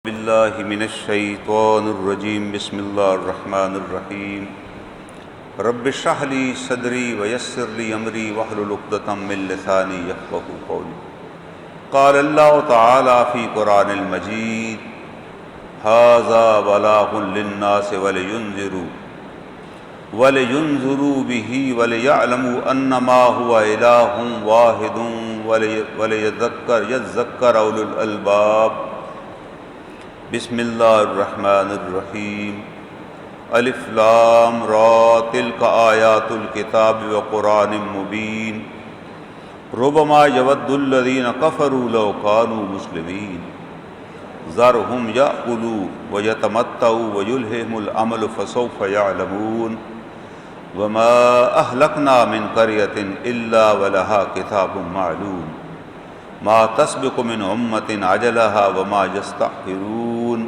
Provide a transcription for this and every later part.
باللہ من الشیطان الرجیم بسم اللہ الرحمن الرحیم رب اشرح لی صدری ویسر لی امری واحلل عقدۃ من لسانی یفقہوا قولی قال اللہ تعالی فی قرآن المجید ھذا بلاغ للناس ولینذروا بہ ولیعلموا انما هو الہ واحد یذکر اولو الالباب بسم اللہ الرحمن الرحیم الف لام را تلک آیات الکتاب وقرآن مبین ربما یود الذین کفروا لو کانوا مسلمین ذرہم یأکلوا ویتمتعوا ویلہہم الامل فسوف یعلمون وما اہلکنا من قریۃ الا ولہا کتاب معلوم ما تسبق من امۃ عجلها وما یستأخرون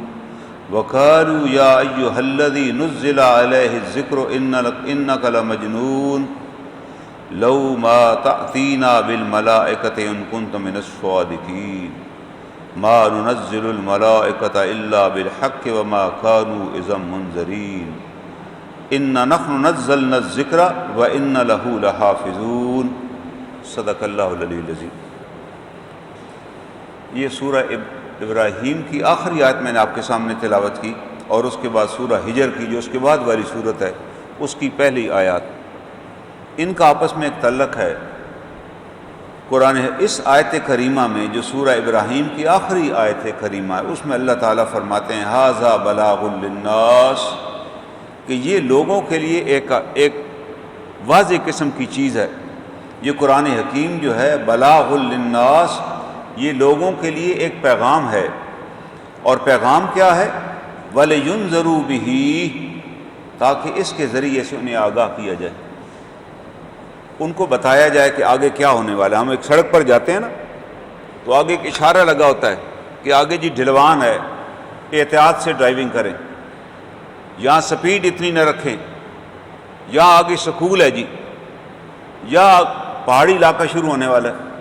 وقالوا یا ایہا الذی نزل علیہ الذکر انک لمجنون لو ما تأتینا بالملائکۃ ان کنت من الصادقین ما ننزل الملائکۃ الا بالحق وما كانوا اذا منذرین ان نحن نزلنا الذکر وان له لحافظون صدق اللہ العلی العظیم۔ یہ سورہ ابراہیم کی آخری آیت میں نے آپ کے سامنے تلاوت کی، اور اس کے بعد سورہ ہجر کی جو اس کے بعد والی صورت ہے اس کی پہلی آیات، ان کا آپس میں ایک تعلق ہے۔ قرآن اس آیت کریمہ میں جو سورہ ابراہیم کی آخری آیت کریمہ ہے اس میں اللہ تعالیٰ فرماتے ہیں ھذا بلاغ للناس، کہ یہ لوگوں کے لیے ایک واضح قسم کی چیز ہے۔ یہ قرآن حکیم جو ہے بلاغ للناس، یہ لوگوں کے لیے ایک پیغام ہے، اور پیغام کیا ہے؟ وَلِيُنذَرُوا بِهِ، تاکہ اس کے ذریعے سے انہیں آگاہ کیا جائے، ان کو بتایا جائے کہ آگے کیا ہونے والا ہے۔ ہم ایک سڑک پر جاتے ہیں نا تو آگے ایک اشارہ لگا ہوتا ہے کہ آگے جی ڈھلوان ہے، احتیاط سے ڈرائیونگ کریں، یہاں سپیڈ اتنی نہ رکھیں، یہاں آگے سکول ہے جی، یا پہاڑی علاقہ شروع ہونے والا ہے،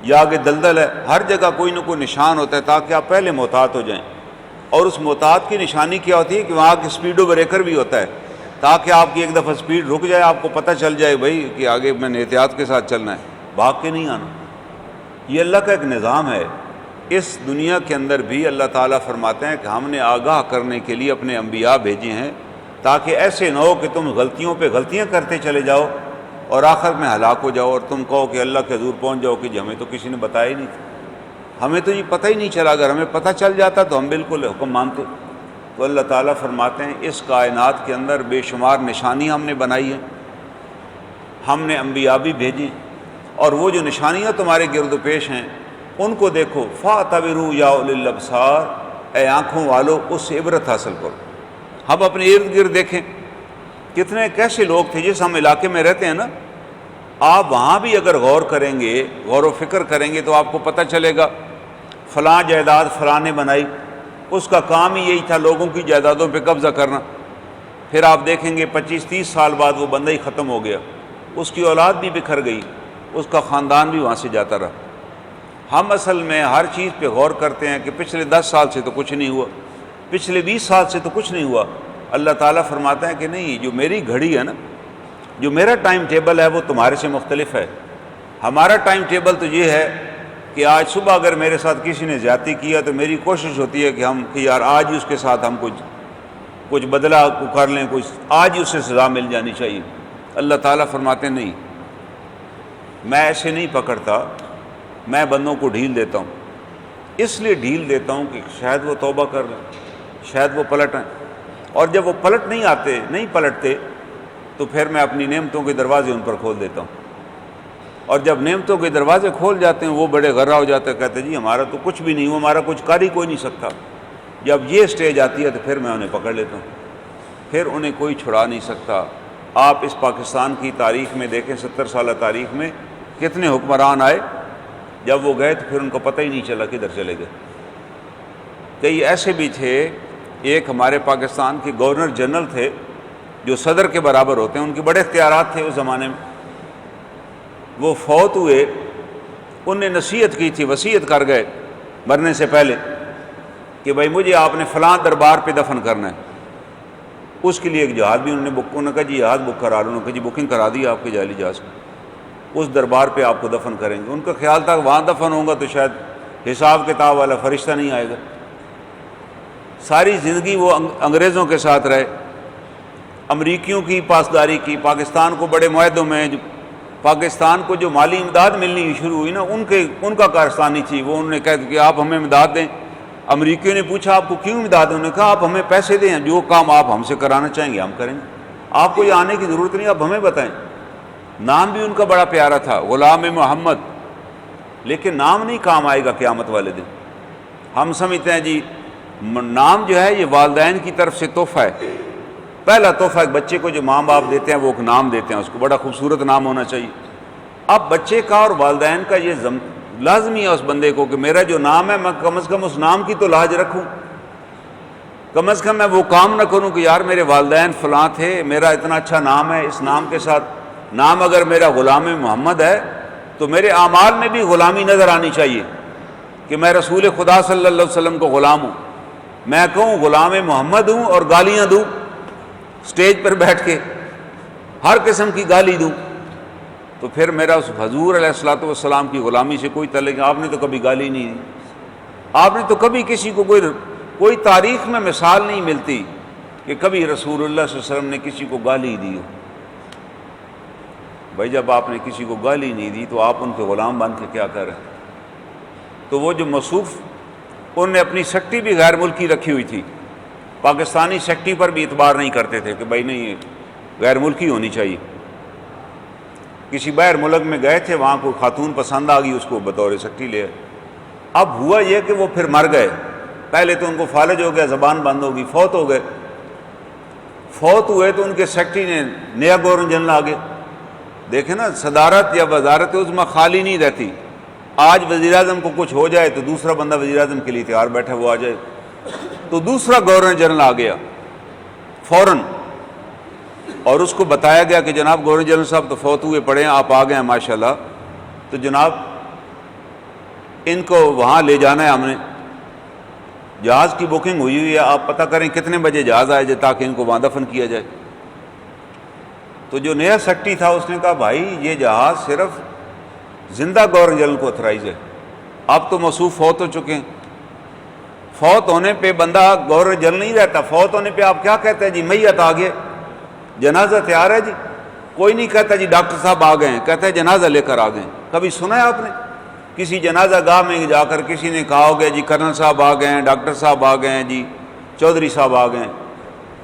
یا آگے دلدل ہے۔ ہر جگہ کوئی نہ کوئی نشان ہوتا ہے تاکہ آپ پہلے محتاط ہو جائیں، اور اس محتاط کی نشانی کیا ہوتی ہے کہ وہاں کے سپیڈو بریکر بھی ہوتا ہے تاکہ آپ کی ایک دفعہ سپیڈ رک جائے، آپ کو پتہ چل جائے بھائی کہ آگے میں نے احتیاط کے ساتھ چلنا ہے، بھاگ کے نہیں آنا۔ یہ اللہ کا ایک نظام ہے۔ اس دنیا کے اندر بھی اللہ تعالیٰ فرماتے ہیں کہ ہم نے آگاہ کرنے کے لیے اپنے انبیاء بھیجے ہیں تاکہ ایسے نہ ہو کہ تم غلطیوں پہ غلطیاں کرتے چلے جاؤ اور آخر میں ہلاک ہو جاؤ، اور تم کہو کہ اللہ کے حضور پہنچ جاؤ کہ جی ہمیں تو کسی نے بتایا ہی نہیں تھا، ہمیں تو یہ پتہ ہی نہیں چلا، اگر ہمیں پتہ چل جاتا تو ہم بالکل حکم مانتے۔ تو اللہ تعالیٰ فرماتے ہیں اس کائنات کے اندر بے شمار نشانیاں ہم نے بنائی ہیں، ہم نے انبیاء بھی بھیجے، اور وہ جو نشانیاں تمہارے گرد و پیش ہیں ان کو دیکھو۔ فَاعْتَبِرُوا يَا أُولِي الْأَبْصَارِ، اے آنکھوں والو اس سے عبرت حاصل کرو۔ ہم اپنے ارد گرد دیکھیں کتنے کیسے لوگ تھے جس ہم علاقے میں رہتے ہیں نا، آپ وہاں بھی اگر غور کریں گے، غور و فکر کریں گے تو آپ کو پتہ چلے گا فلاں جائیداد فلاں نے بنائی، اس کا کام ہی یہی تھا لوگوں کی جائیدادوں پہ قبضہ کرنا۔ پھر آپ دیکھیں گے 25-30 سال بعد وہ بندہ ہی ختم ہو گیا، اس کی اولاد بھی بکھر گئی، اس کا خاندان بھی وہاں سے جاتا رہا۔ ہم اصل میں ہر چیز پہ غور کرتے ہیں کہ پچھلے 10 سال سے تو کچھ نہیں ہوا، پچھلے 20 سال سے تو کچھ نہیں ہوا۔ اللہ تعالیٰ فرماتا ہے کہ نہیں، جو میری گھڑی ہے نا، جو میرا ٹائم ٹیبل ہے وہ تمہارے سے مختلف ہے۔ ہمارا ٹائم ٹیبل تو یہ ہے کہ آج صبح اگر میرے ساتھ کسی نے زیادتی کیا تو میری کوشش ہوتی ہے کہ یار آج ہی اس کے ساتھ ہم کچھ بدلہ کر لیں، کچھ آج ہی اسے سزا مل جانی چاہیے۔ اللہ تعالیٰ فرماتے ہیں نہیں، میں ایسے نہیں پکڑتا، میں بندوں کو ڈھیل دیتا ہوں، اس لیے ڈھیل دیتا ہوں کہ شاید وہ توبہ کر لیں، شاید وہ پلٹ آئیں، اور جب وہ نہیں پلٹتے تو پھر میں اپنی نعمتوں کے دروازے ان پر کھول دیتا ہوں، اور جب نعمتوں کے دروازے کھول جاتے ہیں وہ بڑے غرہ ہو جاتے ہیں، کہتے ہیں جی ہمارا تو کچھ بھی نہیں ہوا، ہمارا کچھ کر ہی کوئی نہیں سکتا۔ جب یہ سٹیج آتی ہے تو پھر میں انہیں پکڑ لیتا ہوں، پھر انہیں کوئی چھڑا نہیں سکتا۔ آپ اس پاکستان کی تاریخ میں دیکھیں، 70 سالہ تاریخ میں کتنے حکمران آئے، جب وہ گئے تو پھر ان کو پتہ ہی نہیں چلا کدھر چلے گئے۔ کئی ایسے بھی تھے، ایک ہمارے پاکستان کے گورنر جنرل تھے جو صدر کے برابر ہوتے ہیں، ان کے بڑے اختیارات تھے اس زمانے میں، وہ فوت ہوئے، ان نے نصیحت کی تھی، وصیت کر گئے مرنے سے پہلے کہ بھائی مجھے آپ نے فلاں دربار پہ دفن کرنا ہے، اس کے لیے ایک جہاز بھی انہوں نے بک، انہوں نے کہا جی جہاز بک کرا لو، انہوں نے کہا جی بکنگ کرا دی آپ کے جعلی جہاز کو، اس دربار پہ آپ کو دفن کریں گے۔ ان کا خیال تھا کہ وہاں دفن ہوگا تو شاید حساب کتاب والا فرشتہ نہیں آئے گا۔ ساری زندگی وہ انگریزوں کے ساتھ رہے، امریکیوں کی پاسداری کی، پاکستان کو بڑے معاہدوں میں، پاکستان کو جو مالی امداد ملنی شروع ہوئی نا، ان کا کارستانی تھی وہ۔ انہوں نے کہا کہ آپ ہمیں امداد دیں۔ امریکیوں نے پوچھا آپ کو کیوں امداد؟ انہوں نے کہا آپ ہمیں پیسے دیں، جو کام آپ ہم سے کرانا چاہیں گے ہم کریں گے، آپ کو یہ آنے کی ضرورت نہیں، آپ ہمیں بتائیں۔ نام بھی ان کا بڑا پیارا تھا، غلام محمد، لیکن نام نہیں کام آئے گا قیامت والے دن۔ ہم سمجھتے ہیں جی نام جو ہے یہ والدین کی طرف سے تحفہ ہے، پہلا تحفہ ایک بچے کو جو ماں باپ دیتے ہیں وہ ایک نام دیتے ہیں، اس کو بڑا خوبصورت نام ہونا چاہیے۔ اب بچے کا اور والدین کا یہ لازمی ہے اس بندے کو کہ میرا جو نام ہے میں کم از کم اس نام کی تو لاج رکھوں، کم از کم میں وہ کام نہ کروں کہ یار میرے والدین فلاں تھے، میرا اتنا اچھا نام ہے، اس نام کے ساتھ نام اگر میرا غلام محمد ہے تو میرے اعمال میں بھی غلامی نظر آنی چاہیے کہ میں رسول خدا صلی اللہ علیہ وسلم کو غلام ہوں۔ میں کہوں غلام محمد ہوں اور گالیاں دوں اسٹیج پر بیٹھ کے، ہر قسم کی گالی دوں، تو پھر میرا اس حضور علیہ الصلوۃ والسلام کی غلامی سے کوئی تعلق۔ آپ نے تو کبھی گالی نہیں دی، آپ نے تو کبھی کسی کو کوئی تاریخ میں مثال نہیں ملتی کہ کبھی رسول اللہ صلی اللہ علیہ وسلم نے کسی کو گالی دی ہو۔ بھائی جب آپ نے کسی کو گالی نہیں دی تو آپ ان کے غلام بن کے کیا کر رہے ہیں؟ تو وہ جو موصوف، انہوں نے اپنی سیکٹری بھی غیر ملکی رکھی ہوئی تھی، پاکستانی سیکٹری پر بھی اعتبار نہیں کرتے تھے کہ بھائی نہیں یہ غیر ملکی ہونی چاہیے۔ کسی باہر ملک میں گئے تھے، وہاں کوئی خاتون پسند آ گئی، اس کو بطور سیکٹری لے آئے۔ اب ہوا یہ کہ وہ پھر مر گئے، پہلے تو ان کو فالج ہو گیا، زبان بند ہو گئی، فوت ہو گئے۔ فوت ہوئے تو ان کے سیکٹری نے نیا گورنر جنرل آ گیا۔ دیکھیں نا، صدارت یا وزارت عظمیٰ خالی نہیں رہتی۔ آج وزیر اعظم کو کچھ ہو جائے تو دوسرا بندہ وزیر اعظم کے لیے تیار بیٹھا، وہ آ جائے تو دوسرا گورنر جنرل آ گیا فوراً، اور اس کو بتایا گیا کہ جناب گورنر جنرل صاحب تو فوت ہوئے پڑے ہیں، آپ آ گئے ہیں ماشاءاللہ، تو جناب ان کو وہاں لے جانا ہے، ہم نے جہاز کی بکنگ ہوئی ہے، آپ پتہ کریں کتنے بجے جہاز آئے جائے تاکہ ان کو وہاں دفن کیا جائے۔ تو جو نیا سیکٹری تھا اس نے کہا بھائی یہ جہاز صرف زندہ گورنر جنرل کو اتھرائز ہے، اب تو موصوف فوت ہو چکے ہیں، فوت ہونے پہ بندہ گورنر جنرل نہیں رہتا، فوت ہونے پہ آپ کیا کہتے ہیں جی میت آ گئے، جنازہ تیار ہے جی، کوئی نہیں کہتا جی ڈاکٹر صاحب آ گئے ہیں، کہتے ہیں جنازہ لے کر آ گئے ہیں۔ کبھی سنا ہے آپ نے کسی جنازہ گاہ میں جا کر کسی نے کہا ہو گیا جی کرنل صاحب آ گئے ہیں، ڈاکٹر صاحب آ گئے ہیں جی، چودھری صاحب آ گئے ہیں؟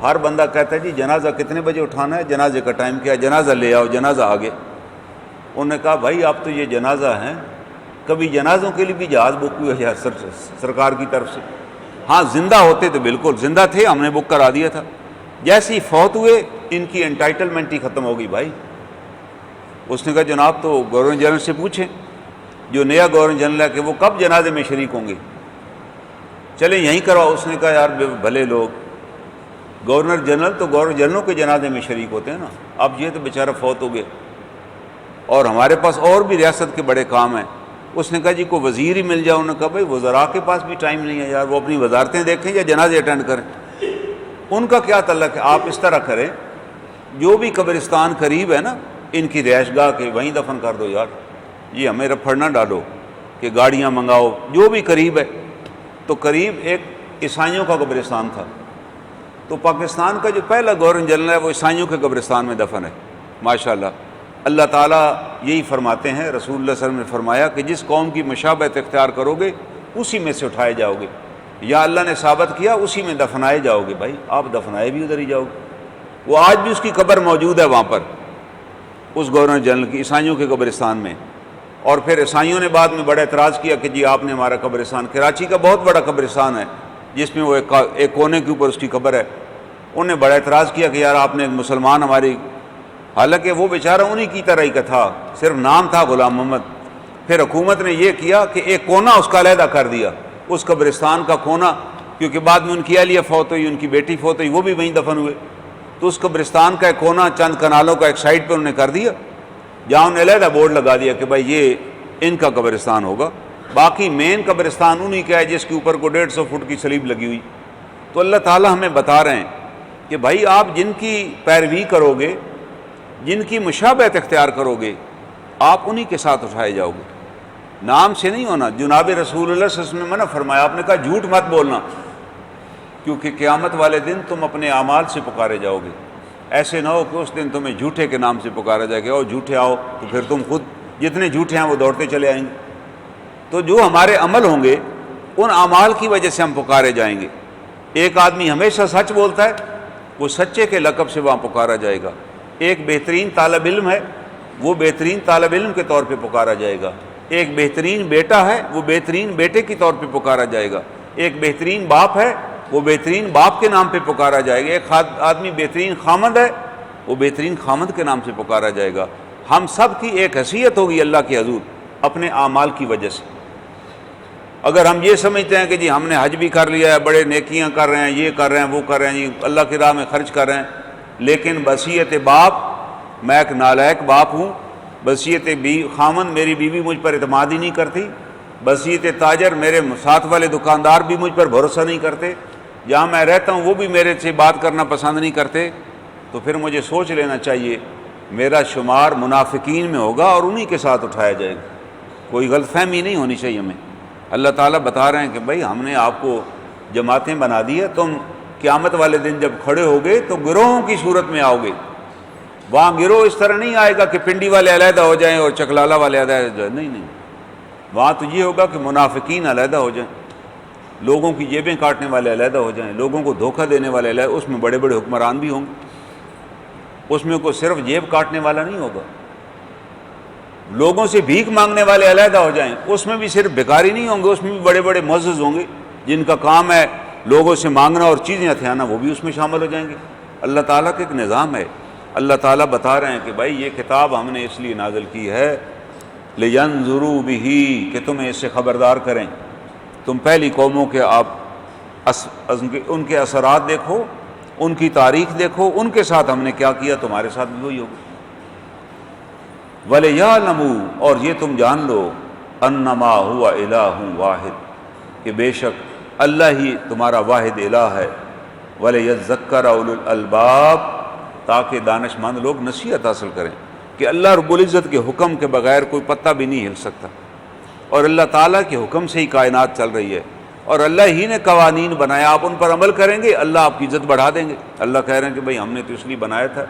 ہر بندہ کہتا ہے جی جنازہ کتنے بجے اٹھانا ہے، جنازے کا ٹائم کیا ہے، جنازہ لے آؤ، جنازہ آ گئے۔ انہوں نے کہا بھائی آپ تو یہ جنازہ ہیں، کبھی جنازوں کے لیے بھی جہاز بک ہوئے ہے سرکار کی طرف سے؟ ہاں زندہ ہوتے تو بالکل زندہ تھے، ہم نے بک کرا دیا تھا، جیسے ہی فوت ہوئے ان کی انٹائٹلمنٹ ہی ختم ہو گئی بھائی۔ اس نے کہا جناب تو گورنر جنرل سے پوچھیں جو نیا گورنر جنرل ہے کہ وہ کب جنازے میں شریک ہوں گے، چلیں یہیں کرواؤ۔ اس نے کہا یار بھلے لوگ، گورنر جنرل تو گورنر جنرلوں کے جنازے میں شریک ہوتے ہیں نا، اب یہ تو بیچارہ فوت ہو گئے اور ہمارے پاس اور بھی ریاست کے بڑے کام ہیں۔ اس نے کہا جی کوئی وزیر ہی مل جائے۔ انہوں نے کہا بھائی وزراء کے پاس بھی ٹائم نہیں ہے یار، وہ اپنی وزارتیں دیکھیں یا جنازے اٹینڈ کریں، ان کا کیا تعلق ہے؟ آپ اس طرح کریں جو بھی قبرستان قریب ہے نا ان کی رہائش گاہ کے وہیں دفن کر دو یار، یہ ہمیں رپھڑ نہ ڈالو کہ گاڑیاں منگاؤ، جو بھی قریب ہے۔ تو قریب ایک عیسائیوں کا قبرستان تھا، تو پاکستان کا جو پہلا گورنر جنرل ہے وہ عیسائیوں کے قبرستان میں دفن ہے ماشاءاللہ۔ اللہ تعالیٰ یہی فرماتے ہیں، رسول اللہ صلی اللہ علیہ وسلم نے فرمایا کہ جس قوم کی مشابہت اختیار کرو گے اسی میں سے اٹھائے جاؤ گے، یا اللہ نے ثابت کیا اسی میں دفنائے جاؤ گے۔ بھائی آپ دفنائے بھی ادھر ہی جاؤ گے، وہ آج بھی اس کی قبر موجود ہے وہاں پر، اس گورنر جنرل کی عیسائیوں کے قبرستان میں۔ اور پھر عیسائیوں نے بعد میں بڑا اعتراض کیا کہ جی آپ نے ہمارا قبرستان، کراچی کا بہت بڑا قبرستان ہے جس میں وہ ایک کونے کے اوپر اس کی قبر ہے، انہوں نے بڑا اعتراض کیا کہ یار آپ نے مسلمان ہماری، حالانکہ وہ بیچارہ انہی کی طرح ہی کا تھا، صرف نام تھا غلام محمد۔ پھر حکومت نے یہ کیا کہ ایک کونا اس کا علیحدہ کر دیا، اس قبرستان کا کونا، کیونکہ بعد میں ان کی اہلیہ فوت ہوئی، ان کی بیٹی فوت ہوئی، وہ بھی وہیں دفن ہوئے، تو اس قبرستان کا ایک کونا چند کنالوں کا ایک سائڈ پہ انہوں نے کر دیا، جہاں انہوں نے علیحدہ بورڈ لگا دیا کہ بھائی یہ ان کا قبرستان ہوگا۔ باقی مین قبرستان انہی کا ہے جس کے اوپر کو 150 فٹ کی صلیب لگی ہوئی. تو اللہ تعالیٰ ہمیں بتا رہے ہیں کہ بھائی آپ جن کی پیروی کرو گے، جن کی مشابہت اختیار کرو گے، آپ انہی کے ساتھ اٹھائے جاؤ گے. نام سے نہیں ہونا. جناب رسول اللہ صلی اللہ علیہ وسلم نے منع فرمایا، آپ نے کہا جھوٹ مت بولنا، کیونکہ قیامت والے دن تم اپنے اعمال سے پکارے جاؤ گے. ایسے نہ ہو کہ اس دن تمہیں جھوٹے کے نام سے پکارا جائے گا، اور جھوٹے آؤ تو پھر تم خود جتنے جھوٹے ہیں وہ دوڑتے چلے آئیں گے. تو جو ہمارے عمل ہوں گے ان اعمال کی وجہ سے ہم پکارے جائیں گے. ایک آدمی ہمیشہ سچ بولتا ہے، وہ سچے کے لقب سے وہاں پکارا جائے گا. ایک بہترین طالب علم ہے، وہ بہترین طالب علم کے طور پہ پکارا جائے گا. ایک بہترین بیٹا ہے، وہ بہترین بیٹے کے طور پہ پکارا جائے گا. ایک بہترین باپ ہے، وہ بہترین باپ کے نام پہ پکارا جائے گا. ایک آدمی بہترین خامند ہے، وہ بہترین خامند کے نام سے پکارا جائے گا. ہم سب کی ایک حیثیت ہوگی اللہ کے حضور اپنے اعمال کی وجہ سے. اگر ہم یہ سمجھتے ہیں کہ جی ہم نے حج بھی کر لیا ہے، بڑے نیکیاں کر رہے ہیں، یہ کر رہے ہیں، وہ کر رہے ہیں، جی اللہ کی راہ میں خرچ کر رہے ہیں، لیکن بصیت باپ میں ایک نالائق باپ ہوں، بصیت خامند میری بیوی مجھ پر اعتماد ہی نہیں کرتی، بصیت تاجر میرے ساتھ والے دکاندار بھی مجھ پر بھروسہ نہیں کرتے، جہاں میں رہتا ہوں وہ بھی میرے سے بات کرنا پسند نہیں کرتے، تو پھر مجھے سوچ لینا چاہیے میرا شمار منافقین میں ہوگا اور انہی کے ساتھ اٹھایا جائے گا. کوئی غلط فہمی نہیں ہونی چاہیے ہمیں. اللہ تعالیٰ بتا رہے ہیں کہ بھائی ہم نے آپ کو جماعتیں بنا دی ہے، تم قیامت والے دن جب کھڑے ہوگے تو گروہوں کی صورت میں آؤ گے. وہاں گروہ اس طرح نہیں آئے گا کہ پنڈی والے علیحدہ ہو جائیں اور چکلالہ والے علیحدہ ہو جائیں، نہیں. وہاں تو یہ ہوگا کہ منافقین علیحدہ ہو جائیں، لوگوں کی جیبیں کاٹنے والے علیحدہ ہو جائیں، لوگوں کو دھوکہ دینے والے علیحدہ. اس میں بڑے بڑے حکمران بھی ہوں گے، اس میں کوئی صرف جیب کاٹنے والا نہیں ہوگا. لوگوں سے بھیک مانگنے والے علیحدہ ہو جائیں، اس میں بھی صرف بھکاری نہیں ہوں گے، اس میں بھی بڑے بڑے معزز ہوں گے جن کا کام ہے لوگوں سے مانگنا اور چیزیں ہتھیانا، وہ بھی اس میں شامل ہو جائیں گے. اللہ تعالیٰ کا ایک نظام ہے. اللہ تعالیٰ بتا رہے ہیں کہ بھائی یہ کتاب ہم نے اس لیے نازل کی ہے لِيَنْظُرُوا بِهِ، کہ تمہیں اس سے خبردار کریں. تم پہلی قوموں کے ان کے اثرات دیکھو، ان کی تاریخ دیکھو، ان کے ساتھ ہم نے کیا کیا، تمہارے ساتھ بھی وہی ہوگا. وَلِيَعْلَمُوا، اور یہ تم جان لو، أَنَّمَا هُوَ إِلَٰهٌ وَاحِدٌ، کہ بے شک اللہ ہی تمہارا واحد الہ ہے. وَلِيَذَّكَّرَ أُولُو الْأَلْبَابِ، تاکہ دانش مند لوگ نصیحت حاصل کریں کہ اللہ رب العزت کے حکم کے بغیر کوئی پتہ بھی نہیں ہل سکتا، اور اللہ تعالیٰ کے حکم سے ہی کائنات چل رہی ہے، اور اللہ ہی نے قوانین بنایا. آپ ان پر عمل کریں گے اللہ آپ کی عزت بڑھا دیں گے. اللہ کہہ رہے ہیں کہ بھئی ہم نے تو اس لیے بنایا تھا.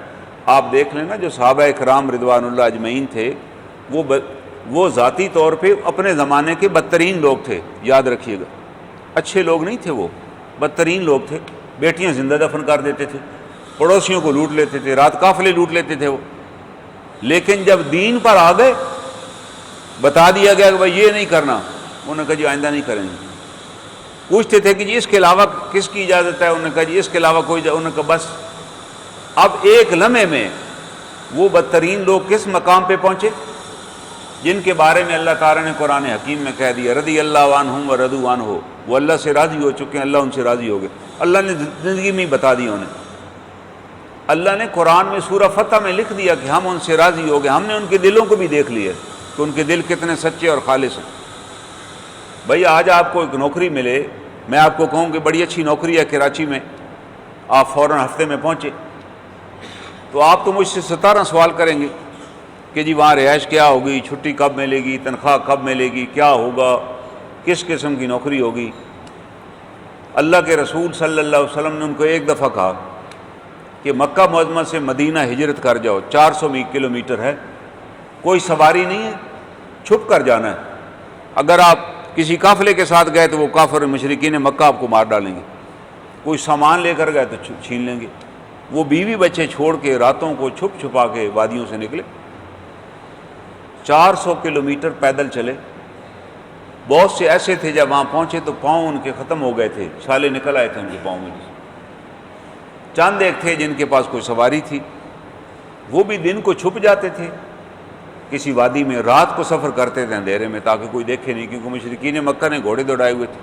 آپ دیکھ لیں نا، جو صحابہ اکرام رضوان اللہ اجمعین تھے، وہ ذاتی طور پہ اپنے زمانے کے بدترین لوگ تھے. یاد رکھیے گا، اچھے لوگ نہیں تھے، وہ بدترین لوگ تھے. بیٹیاں زندہ دفن کر دیتے تھے، پڑوسیوں کو لوٹ لیتے تھے، رات قافلے لوٹ لیتے تھے وہ. لیکن جب دین پر آ گئے، بتا دیا گیا کہ بھائی یہ نہیں کرنا، انہوں نے کہا جی آئندہ نہیں کریں گے. پوچھتے تھے کہ جی اس کے علاوہ کس کی اجازت ہے، انہوں نے کہا جی اس کے علاوہ کوئی انہوں نے کہا بس. اب ایک لمحے میں وہ بدترین لوگ کس مقام پہ پہنچے جن کے بارے میں اللہ تعالیٰ نے قرآن حکیم میں کہہ دیا رضی اللہ عنہم ورضوا عنہ، وہ اللہ سے راضی ہو چکے ہیں، اللہ ان سے راضی ہو گئے. اللہ نے زندگی میں ہی بتا دیا انہیں. اللہ نے قرآن میں سورہ فتح میں لکھ دیا کہ ہم ان سے راضی ہو گئے. ہم نے ان کے دلوں کو بھی دیکھ لیا کہ ان کے دل کتنے سچے اور خالص ہیں. بھئی آج آپ کو ایک نوکری ملے، میں آپ کو کہوں کہ بڑی اچھی نوکری ہے کراچی میں، آپ فوراً ہفتے میں پہنچے، تو آپ تو مجھ سے 17 سوال کریں گے کہ جی وہاں رہائش کیا ہوگی، چھٹی کب ملے گی، تنخواہ کب ملے گی، کیا ہوگا، کس قسم کی نوکری ہوگی. اللہ کے رسول صلی اللہ علیہ وسلم نے ان کو ایک دفعہ کہا کہ مکہ معظمہ سے مدینہ ہجرت کر جاؤ، 400 کلومیٹر ہے، کوئی سواری نہیں ہے، چھپ کر جانا ہے. اگر آپ کسی قافلے کے ساتھ گئے تو وہ کافر مشرکین مکہ آپ کو مار ڈالیں گے. کوئی سامان لے کر گئے تو چھین لیں گے. وہ بیوی بچے چھوڑ کے راتوں کو چھپ چھپا کے وادیوں سے نکلے، 400 کلومیٹر پیدل چلے. بہت سے ایسے تھے جب وہاں پہنچے تو پاؤں ان کے ختم ہو گئے تھے، چھالے نکل آئے تھے ان کے پاؤں میں. چند ایک تھے جن کے پاس کوئی سواری تھی، وہ بھی دن کو چھپ جاتے تھے کسی وادی میں، رات کو سفر کرتے تھے اندھیرے میں تاکہ کوئی دیکھے نہیں، کیونکہ مشرکین مکہ نے گھوڑے دوڑائے ہوئے تھے.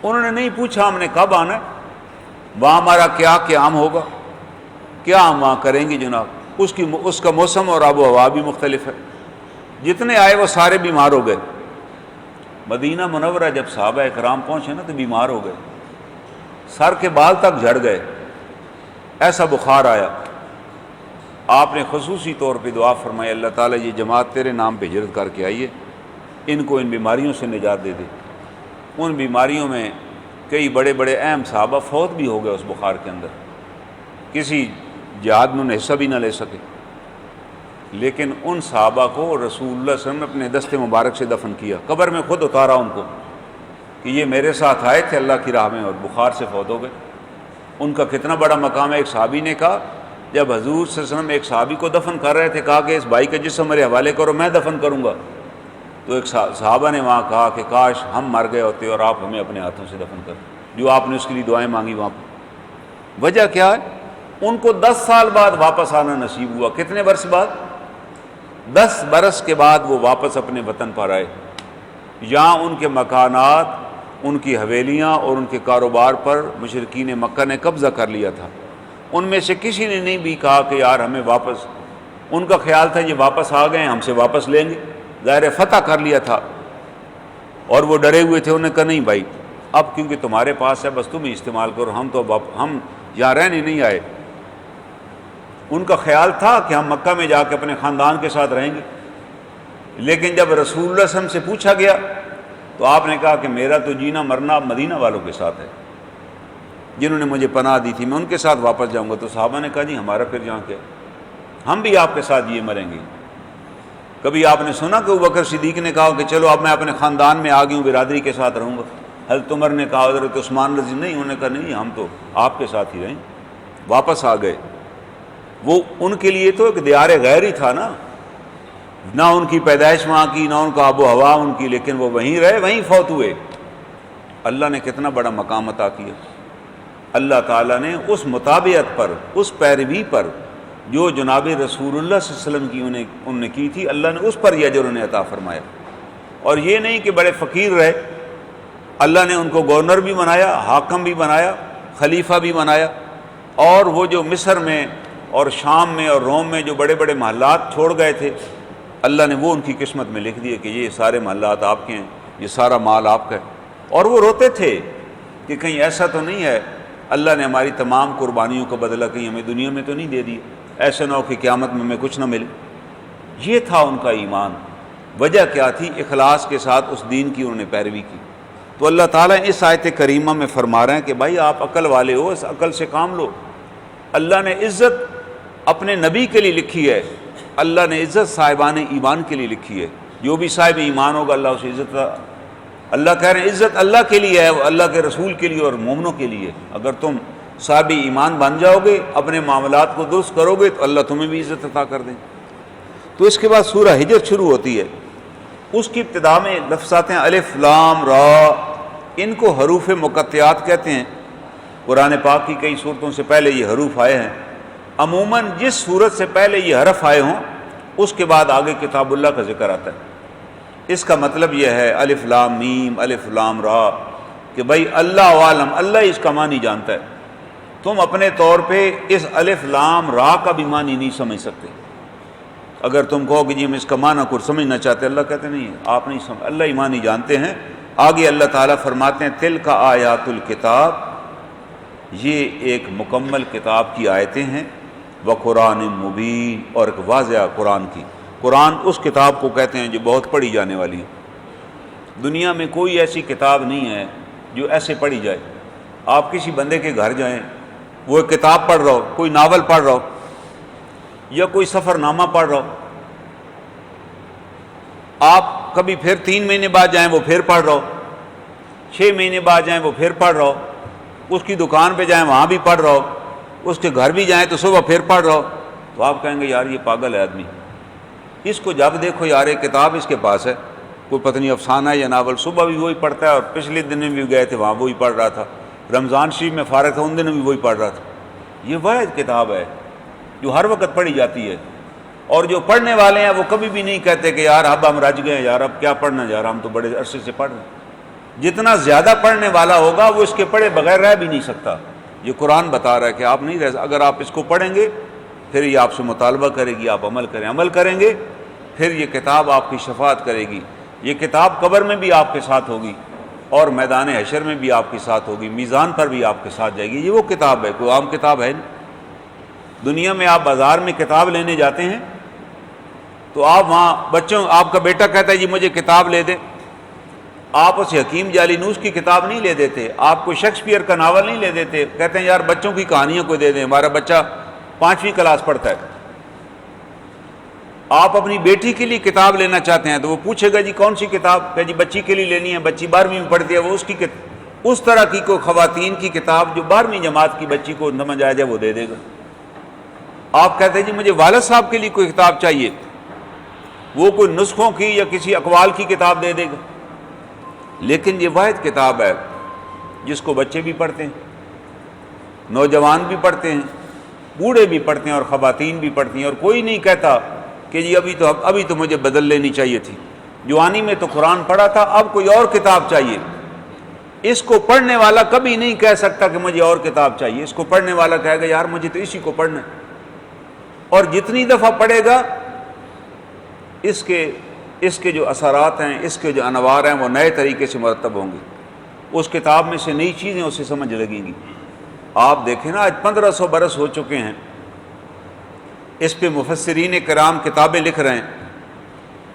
انہوں نے نہیں پوچھا ہم نے کب آنا ہے، وہاں ہمارا کیا قیام ہوگا، کیا ہم وہاں کریں گے. جناب اس کا موسم اور آب و ہوا بھی مختلف ہے. جتنے آئے وہ سارے بیمار ہو گئے. مدینہ منورہ جب صحابہ اکرام پہنچے نا تو بیمار ہو گئے، سر کے بال تک جھڑ گئے، ایسا بخار آیا۔ آپ نے خصوصی طور پہ دعا فرمائی، اللہ تعالیٰ یہ جماعت تیرے نام پہ ہجرت کر کے آئیے، ان کو ان بیماریوں سے نجات دے دے۔ ان بیماریوں میں کئی بڑے بڑے اہم صحابہ فوت بھی ہو گئے اس بخار کے اندر، کسی جہاد میں انہیں حصہ بھی نہ لے سکے، لیکن ان صحابہ کو رسول اللہ صلی اللہ علیہ وسلم نے اپنے دست مبارک سے دفن کیا، قبر میں خود اتارا ان کو کہ یہ میرے ساتھ آئے تھے اللہ کی راہ میں اور بخار سے فوت ہو گئے۔ ان کا کتنا بڑا مقام ہے۔ ایک صحابی نے کہا جب حضور صلی اللہ علیہ وسلم ایک صحابی کو دفن کر رہے تھے، کہا کہ اس بھائی کا جسم میرے حوالے کرو، میں دفن کروں گا۔ تو ایک صحابہ نے وہاں کہا کہ کاش ہم مر گئے ہوتے اور آپ ہمیں اپنے ہاتھوں سے دفن کر، جو آپ نے اس کے لیے دعائیں مانگی وہاں پہ۔ وجہ کیا ہے؟ ان کو 10 سال بعد واپس آنا نصیب ہوا۔ کتنے برس بعد؟ 10 برس کے بعد وہ واپس اپنے وطن پر آئے۔ یہاں ان کے مکانات، ان کی حویلیاں اور ان کے کاروبار پر مشرکین مکہ نے قبضہ کر لیا تھا۔ ان میں سے کسی نے نہیں بھی کہا کہ یار ہمیں واپس، ان کا خیال تھا یہ واپس آ گئے ہم سے واپس لیں گے، ظاہر فتح کر لیا تھا اور وہ ڈرے ہوئے تھے۔ انہوں نے کہا نہیں بھائی اب کیونکہ تمہارے پاس ہے بس تم ہی استعمال کرو، ہم یہاں رہنے نہیں آئے۔ ان کا خیال تھا کہ ہم مکہ میں جا کے اپنے خاندان کے ساتھ رہیں گے، لیکن جب رسول اللہ صلی اللہ علیہ وسلم سے پوچھا گیا تو آپ نے کہا کہ میرا تو جینا مرنا مدینہ والوں کے ساتھ ہے، جنہوں نے مجھے پناہ دی تھی، میں ان کے ساتھ واپس جاؤں گا۔ تو صحابہ نے کہا جی ہمارا پھر جہاں کیا، ہم بھی آپ کے ساتھ یہ مریں گے۔ کبھی آپ نے سنا کہ ابوبکر صدیق نے کہا کہ چلو اب میں اپنے خاندان میں آ گئی ہوں، برادری کے ساتھ رہوں گا؟ حضرت عمر نے کہا، حضرت عثمان رضی نہیں، انہوں نے کہا نہیں ہم تو آپ کے ساتھ ہی رہیں، واپس آ گئے۔ وہ ان کے لیے تو ایک دیار غیر ہی تھا نا، نہ ان کی پیدائش وہاں کی، نہ ان کا آب و ہوا ان کی، لیکن وہ وہیں رہے، وہیں فوت ہوئے۔ اللہ نے کتنا بڑا مقام عطا کیا۔ اللہ تعالیٰ نے اس مطابعت پر، اس پیروی پر جو جناب رسول اللہ صلی اللہ علیہ وسلم کی انہوں نے کی تھی، اللہ نے اس پر یہ اجر انہیں عطا فرمایا۔ اور یہ نہیں کہ بڑے فقیر رہے، اللہ نے ان کو گورنر بھی بنایا، حاکم بھی بنایا، خلیفہ بھی بنایا، اور وہ جو مصر میں اور شام میں اور روم میں جو بڑے بڑے محلات چھوڑ گئے تھے، اللہ نے وہ ان کی قسمت میں لکھ دیے کہ یہ سارے محلات آپ کے ہیں، یہ سارا مال آپ کا ہے۔ اور وہ روتے تھے کہ کہیں ایسا تو نہیں ہے اللہ نے ہماری تمام قربانیوں کا بدلہ کہیں ہمیں دنیا میں تو نہیں دے دیا، ایسا نہ ہو کہ قیامت میں ہمیں کچھ نہ ملے۔ یہ تھا ان کا ایمان۔ وجہ کیا تھی؟ اخلاص کے ساتھ اس دین کی انہوں نے پیروی کی۔ تو اللہ تعالیٰ اس آیت کریمہ میں فرما رہے ہیں کہ بھائی آپ عقل والے ہو، اس عقل سے کام لو۔ اللہ نے عزت اپنے نبی کے لیے لکھی ہے، اللہ نے عزت صاحبان ایمان کے لیے لکھی ہے۔ جو بھی صاحب ایمان ہوگا اللہ اسے عزت، اللہ کہہ رہے ہیں عزت اللہ کے لیے ہے، اللہ کے رسول کے لیے اور مومنوں کے لیے۔ اگر تم صاحب ایمان بن جاؤ گے، اپنے معاملات کو درست کرو گے، تو اللہ تمہیں بھی عزت عطا کر دیں۔ تو اس کے بعد سورہ ہجر شروع ہوتی ہے۔ اس کی ابتدا میں لفظ آتے ہیں الف لام را، ان کو حروف مقطعات کہتے ہیں۔ قرآن پاک کی کئی صورتوں سے پہلے یہ حروف آئے ہیں۔ عموماً جس صورت سے پہلے یہ حرف آئے ہوں اس کے بعد آگے کتاب اللہ کا ذکر آتا ہے۔ اس کا مطلب یہ ہے الف لام میم الف لام را کہ بھائی اللہ عالم، اللہ اس کا معنی جانتا ہے، تم اپنے طور پہ اس الف لام را کا بھی معنی نہیں سمجھ سکتے۔ اگر تم کہو کہ جی ہم اس کا معنی کو سمجھنا چاہتے، اللہ کہتے نہیں ہے، آپ نہیں سمجھ، اللہ ہی معنی جانتے ہیں۔ آگے اللہ تعالیٰ فرماتے ہیں تلک آیات الکتاب، یہ ایک مکمل کتاب کی آیتیں ہیں، وقرآن مبین، اور ایک واضح قرآن کی۔ قرآن اس کتاب کو کہتے ہیں جو بہت پڑھی جانے والی ہے۔ دنیا میں کوئی ایسی کتاب نہیں ہے جو ایسے پڑھی جائے۔ آپ کسی بندے کے گھر جائیں، وہ ایک کتاب پڑھ رہا ہو، کوئی ناول پڑھ رہا ہو یا کوئی سفر نامہ پڑھ رہا ہو، آپ کبھی پھر 3 مہینے بعد جائیں وہ پھر پڑھ رہا ہو، 6 مہینے بعد جائیں وہ پھر پڑھ رہا ہو، اس کی دکان پہ جائیں وہاں بھی پڑھ رہا ہو، اس کے گھر بھی جائیں تو صبح پھر پڑھ رہا ہو، تو آپ کہیں گے یار یہ پاگل ہے آدمی، اس کو جب دیکھو یار ایک کتاب اس کے پاس ہے، کوئی پتہ نہیں افسانہ ہے یا ناول، صبح بھی وہی پڑھتا ہے اور پچھلے دن میں بھی گئے تھے وہاں وہی پڑھ رہا تھا، رمضان شریف میں فارغ تھا ان دنوں بھی وہی پڑھ رہا تھا۔ یہ واحد کتاب ہے جو ہر وقت پڑھی جاتی ہے، اور جو پڑھنے والے ہیں وہ کبھی بھی نہیں کہتے کہ یار اب ہم رج گئے، یار اب کیا پڑھنا، یار ہم تو بڑے عرصے سے پڑھ رہے ہیں۔ جتنا زیادہ پڑھنے والا ہوگا وہ اس کے پڑھے بغیر رہ بھی نہیں سکتا۔ یہ قرآن بتا رہا ہے کہ آپ نہیں رہ، اگر آپ اس کو پڑھیں گے پھر یہ آپ سے مطالبہ کرے گی، آپ عمل کریں گے، پھر یہ کتاب آپ کی شفاعت کرے گی۔ یہ کتاب قبر میں بھی آپ کے ساتھ ہوگی اور میدان حشر میں بھی آپ کے ساتھ ہوگی، میزان پر بھی آپ کے ساتھ جائے گی۔ یہ وہ کتاب ہے، کوئی عام کتاب ہے نہیں۔ دنیا میں آپ بازار میں کتاب لینے جاتے ہیں تو آپ وہاں آپ کا بیٹا کہتا ہے جی مجھے کتاب لے دیں، آپ اسے حکیم جالینوس کی کتاب نہیں لے دیتے، آپ کو شیکسپیئر کا ناول نہیں لے دیتے، کہتے ہیں یار بچوں کی کہانیاں کو دے دیں، ہمارا بچہ 5ویں کلاس پڑھتا ہے۔ آپ اپنی بیٹی کے لیے کتاب لینا چاہتے ہیں تو وہ پوچھے گا جی کون سی کتاب، کہ جی بچی کے لیے لینی ہے، بچی 12ویں میں پڑھتی ہے، وہ اس طرح کی کوئی خواتین کی کتاب جو 12ویں جماعت کی بچی کو سمجھ آ جائے وہ دے دے گا۔ آپ کہتے ہیں جی مجھے والد صاحب کے لیے کوئی کتاب چاہیے، وہ کوئی نسخوں کی یا کسی اقوال کی کتاب دے دے گا۔ لیکن یہ واحد کتاب ہے جس کو بچے بھی پڑھتے ہیں، نوجوان بھی پڑھتے ہیں، بوڑھے بھی پڑھتے ہیں اور خواتین بھی پڑھتی ہیں، اور کوئی نہیں کہتا کہ جی ابھی تو مجھے بدل لینی چاہیے تھی، جوانی میں تو قرآن پڑھا تھا، اب کوئی اور کتاب چاہیے۔ اس کو پڑھنے والا کبھی نہیں کہہ سکتا کہ مجھے اور کتاب چاہیے، اس کو پڑھنے والا کہے گا یار مجھے تو اسی کو پڑھنا ہے، اور جتنی دفعہ پڑھے گا اس کے جو اثرات ہیں، اس کے جو انوار ہیں وہ نئے طریقے سے مرتب ہوں گے، اس کتاب میں سے نئی چیزیں اسے سمجھ لگیں گی۔ آپ دیکھیں نا آج 1500 برس ہو چکے ہیں، اس پہ مفسرین کرام کتابیں لکھ رہے ہیں،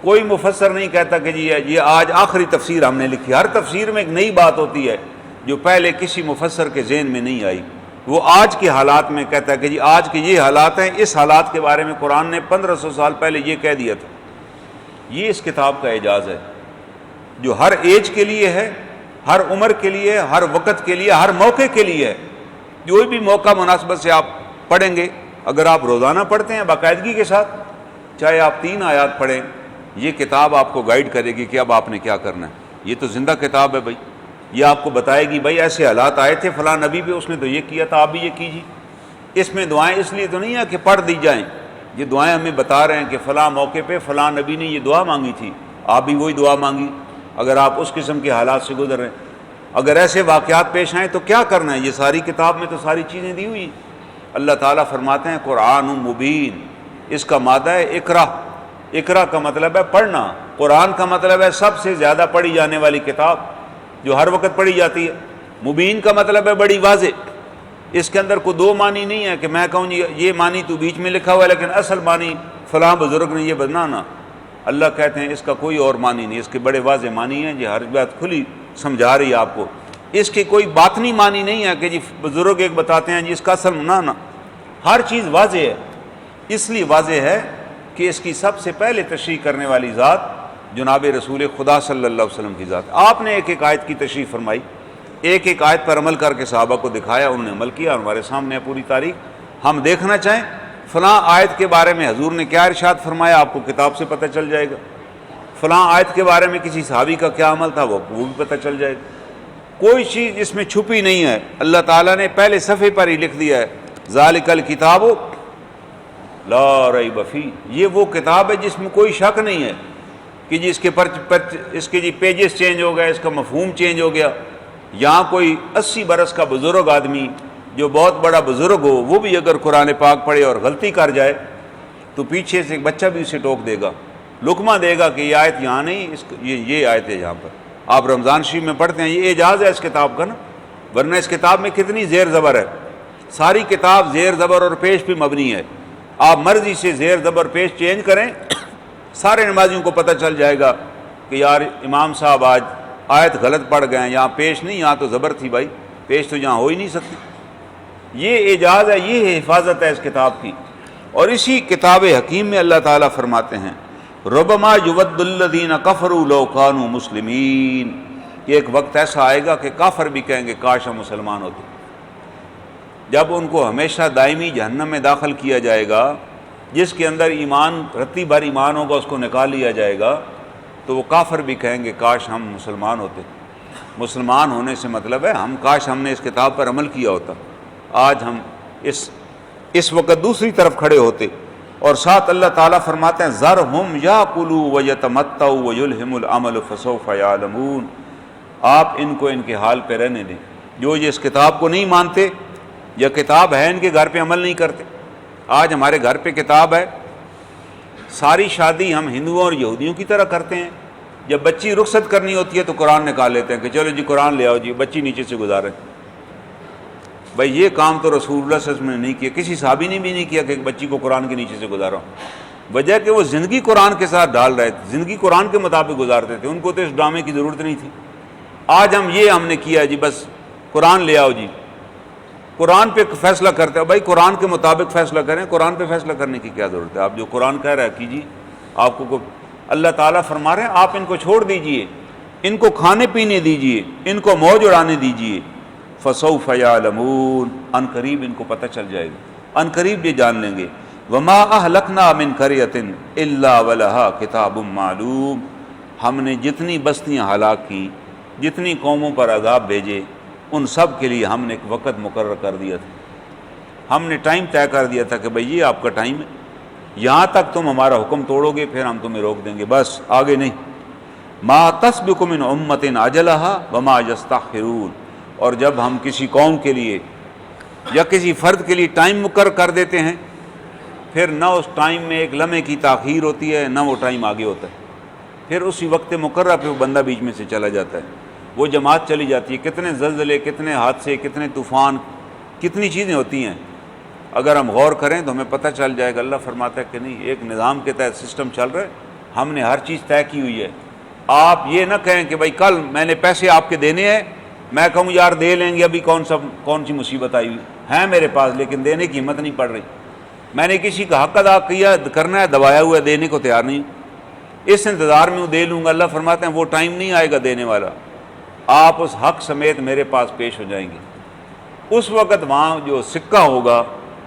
کوئی مفسر نہیں کہتا کہ جی یہ آج آخری تفسیر ہم نے لکھی۔ ہر تفسیر میں ایک نئی بات ہوتی ہے جو پہلے کسی مفسر کے ذہن میں نہیں آئی، وہ آج کے حالات میں کہتا ہے کہ جی آج کے یہ حالات ہیں، اس حالات کے بارے میں قرآن نے 1500 سال پہلے یہ کہہ دیا تھا۔ یہ اس کتاب کا اعجاز ہے جو ہر ایج کے لیے ہے، ہر عمر کے لیے، ہر وقت کے لیے، ہر موقع کے لیے ہے۔ کوئی بھی موقع مناسبت سے آپ پڑھیں گے، اگر آپ روزانہ پڑھتے ہیں باقاعدگی کے ساتھ، چاہے آپ 3 آیات پڑھیں، یہ کتاب آپ کو گائیڈ کرے گی کہ اب آپ نے کیا کرنا ہے۔ یہ تو زندہ کتاب ہے بھائی، یہ آپ کو بتائے گی بھائی ایسے حالات آئے تھے فلاں نبی پہ، اس نے تو یہ کیا تھا، آپ بھی یہ کیجیے۔ اس میں دعائیں اس لیے تو نہیں ہیں کہ پڑھ دی جائیں، یہ دعائیں ہمیں بتا رہے ہیں کہ فلاں موقع پہ فلاں نبی نے یہ دعا مانگی تھی، آپ بھی وہی دعا مانگی اگر آپ اس قسم کے حالات سے گزر رہے ہیں۔ اگر ایسے واقعات پیش آئیں تو کیا کرنا ہے، یہ ساری کتاب میں تو ساری چیزیں دی ہوئی ہیں۔ اللہ تعالیٰ فرماتے ہیں قرآن مبین، اس کا مادہ ہے اقرا۔ اقرا کا مطلب ہے پڑھنا، قرآن کا مطلب ہے سب سے زیادہ پڑھی جانے والی کتاب جو ہر وقت پڑھی جاتی ہے۔ مبین کا مطلب ہے بڑی واضح، اس کے اندر کوئی 2 معنی نہیں ہے کہ میں کہوں یہ معنی تو بیچ میں لکھا ہوا ہے لیکن اصل معنی فلاں بزرگ نے یہ بنانا۔ اللہ کہتے ہیں اس کا کوئی اور معنی نہیں، اس کے بڑے واضح معنی ہیں، یہ ہر بات کھلی سمجھا رہی ہے آپ کو۔ اس کے کوئی باطنی معنی نہیں ہے کہ جی بزرگ ایک بتاتے ہیں جی اس کا اصل نہ، ہر چیز واضح ہے۔ اس لیے واضح ہے کہ اس کی سب سے پہلے تشریح کرنے والی ذات جناب رسول خدا صلی اللہ علیہ وسلم کی ذات۔ آپ نے ایک ایک آیت کی تشریح فرمائی، ایک ایک آیت پر عمل کر کے صحابہ کو دکھایا، انہوں نے عمل کیا، ہمارے سامنے ہے پوری تاریخ۔ ہم دیکھنا چاہیں فلاں آیت کے بارے میں حضور نے کیا ارشاد فرمایا، آپ کو کتاب سے پتہ چل جائے گا۔ فلاں آیت کے بارے میں کسی صحابی کا کیا عمل تھا وہ بھی پتہ چل جائے گا۔ کوئی چیز اس میں چھپی نہیں ہے، اللہ تعالیٰ نے پہلے صفحے پر ہی لکھ دیا ہے ذالک الکتاب لا ریب فیہ، یہ وہ کتاب ہے جس میں کوئی شک نہیں ہے کہ جی اس کے جی پیجز چینج ہو گئے، اس کا مفہوم چینج ہو گیا۔ یہاں کوئی 80 برس کا بزرگ آدمی جو بہت بڑا بزرگ ہو وہ بھی اگر قرآن پاک پڑھے اور غلطی کر جائے تو پیچھے سے ایک بچہ بھی اسے ٹوک دے گا، لقمہ دے گا کہ یہ آیت یہاں نہیں، یہ آیت ہے یہاں پر۔ آپ رمضان شریف میں پڑھتے ہیں، یہ اعجاز ہے اس کتاب کا نا، ورنہ اس کتاب میں کتنی زیر زبر ہے۔ ساری کتاب زیر زبر اور پیش پہ مبنی ہے، آپ مرضی سے زیر زبر پیش چینج کریں، سارے نمازیوں کو پتہ چل جائے گا کہ یار امام صاحب آج آیت غلط پڑھ گئے ہیں، یہاں پیش نہیں، یہاں تو زبر تھی بھائی، پیش تو یہاں ہو ہی نہیں سکتی۔ یہ اعجاز ہے، یہ حفاظت ہے اس کتاب کی۔ اور اسی کتاب حکیم میں اللہ تعالیٰ فرماتے ہیں ربما یود الذین کفروا لو کانوا مسلمین، کہ ایک وقت ایسا آئے گا کہ کافر بھی کہیں گے کاش ہم مسلمان ہوتے۔ جب ان کو ہمیشہ دائمی جہنم میں داخل کیا جائے گا، جس کے اندر ایمان رتی بھر ایمان ہوگا اس کو نکال لیا جائے گا، تو وہ کافر بھی کہیں گے کاش ہم مسلمان ہوتے۔ مسلمان ہونے سے مطلب ہے کاش ہم نے اس کتاب پر عمل کیا ہوتا، آج ہم اس وقت دوسری طرف کھڑے ہوتے۔ اور ساتھ اللہ تعالیٰ فرماتے ہیں ذرہم یاکلوا ویتمتعوا ویلہم العمل فسوف یعلمون، آپ ان کو ان کے حال پہ رہنے دیں، جو یہ اس کتاب کو نہیں مانتے یا کتاب ہے ان کے گھر پہ عمل نہیں کرتے۔ آج ہمارے گھر پہ کتاب ہے، ساری شادی ہم ہندوؤں اور یہودیوں کی طرح کرتے ہیں، جب بچی رخصت کرنی ہوتی ہے تو قرآن نکال لیتے ہیں کہ چلو جی قرآن لے آؤ جی، بچی نیچے سے گزارے۔ بھائی یہ کام تو رسول اللہ صلی اللہ علیہ وسلم نے نہیں کیا، کسی صحابی نے بھی نہیں کیا کہ بچی کو قرآن کے نیچے سے گزارا۔ وجہ کہ وہ زندگی قرآن کے ساتھ ڈال رہے تھے، زندگی قرآن کے مطابق گزارتے تھے، ان کو تو اس ڈرامے کی ضرورت نہیں تھی۔ آج ہم نے کیا جی بس قرآن لے آؤ جی، قرآن پہ فیصلہ کرتے ہو۔ بھائی قرآن کے مطابق فیصلہ کریں، قرآن پہ فیصلہ کرنے کی کیا ضرورت ہے؟ آپ جو قرآن کہہ رہا ہے کیجیے۔ آپ کو اللہ تعالیٰ فرما رہے ہیں آپ ان کو چھوڑ دیجئے، ان کو کھانے پینے دیجئے، ان کو موج اڑانے دیجئے۔ فسوف یعلمون، ان قریب ان کو پتہ چل جائے گا، ان قریب یہ جان لیں گے۔ وما اہلکنا من قریۃ الا ولہا کتاب معلوم، ہم نے جتنی بستیاں ہلاک کی، جتنی قوموں پر عذاب بھیجے، ان سب کے لیے ہم نے ایک وقت مقرر کر دیا تھا، ہم نے ٹائم طے کر دیا تھا کہ بھئی یہ آپ کا ٹائم ہے، یہاں تک تم ہمارا حکم توڑو گے پھر ہم تمہیں روک دیں گے، بس آگے نہیں۔ ما تسبق من امۃ اجلھا وما یستأخرون، اور جب ہم کسی قوم کے لیے یا کسی فرد کے لیے ٹائم مقرر کر دیتے ہیں، پھر نہ اس ٹائم میں ایک لمحے کی تاخیر ہوتی ہے، نہ وہ ٹائم آگے ہوتا ہے، پھر اسی وقت مقررہ پہ وہ بندہ بیچ میں سے چلا جاتا ہے، وہ جماعت چلی جاتی ہے۔ کتنے زلزلے، کتنے حادثے، کتنے طوفان، کتنی چیزیں ہوتی ہیں، اگر ہم غور کریں تو ہمیں پتہ چل جائے گا۔ اللہ فرماتا ہے کہ نہیں، ایک نظام کے تحت سسٹم چل رہا ہے، ہم نے ہر چیز طے کی ہوئی ہے۔ آپ یہ نہ کہیں کہ بھائی کل میں نے پیسے آپ کے دینے ہیں، میں کہوں یار دے لیں گے، ابھی کون سی مصیبت آئی ہوئی ہے میرے پاس، لیکن دینے کی ہمت نہیں پڑ رہی، میں نے کسی کا حق ادا کیا کرنا ہے، دبایا ہوا ہے، دینے کو تیار نہیں، اس انتظار میں ہوں دے لوں گا۔ اللہ فرماتے ہیں وہ ٹائم نہیں آئے گا دینے والا، آپ اس حق سمیت میرے پاس پیش ہو جائیں گے۔ اس وقت وہاں جو سکہ ہوگا